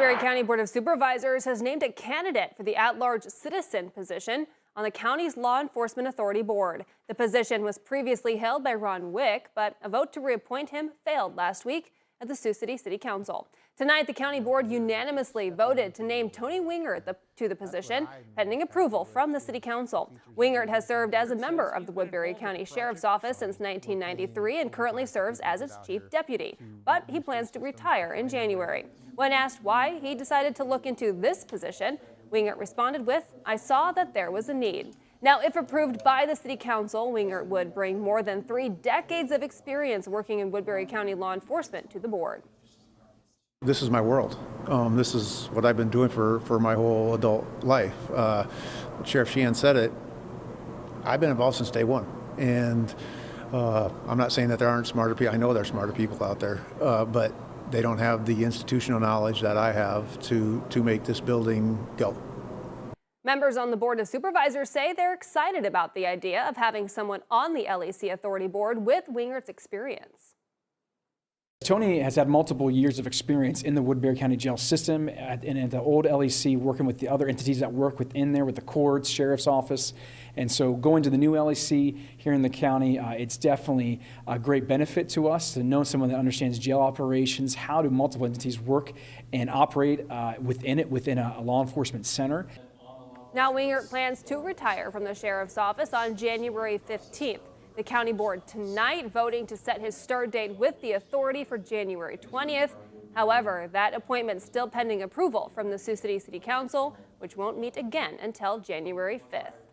Woodbury County Board of Supervisors has named a candidate for the at-large citizen position on the county's Law Enforcement Authority board. The position was previously held by Ron Wick, but a vote to reappoint him failed last week at the Sioux City City Council. Tonight, the county board unanimously voted to name Tony Wingert to the position, pending approval from the City Council. Wingert has served as a member of the Woodbury County Sheriff's Office since 1993 and currently serves as its Chief Deputy, but he plans to retire in January. When asked why he decided to look into this position, Wingert responded with, "I saw that there was a need." Now, if approved by the City Council, Wingert would bring more than 3 decades of experience working in Woodbury County law enforcement to the board. This is my world. This is what I've been doing for my whole adult life. Sheriff Sheehan said it. I've been involved since day one. And I'm not saying that there aren't smarter people. I know there are smarter people out there, but they don't have the institutional knowledge that I have to make this building go. Members on the Board of Supervisors say they're excited about the idea of having someone on the LEC Authority board with Wingert's experience. Tony has had multiple years of experience in the Woodbury County jail system and at the old LEC, working with the other entities that work within there, with the courts, sheriff's office. And so going to the new LEC here in the county, it's definitely a great benefit to us to know someone that understands jail operations, how do multiple entities work and operate within a law enforcement center. Now, Wingert plans to retire from the sheriff's office on January 15th. The county board tonight voting to set his start date with the authority for January 20th. However, that appointment still pending approval from the Sioux City City Council, which won't meet again until January 5th.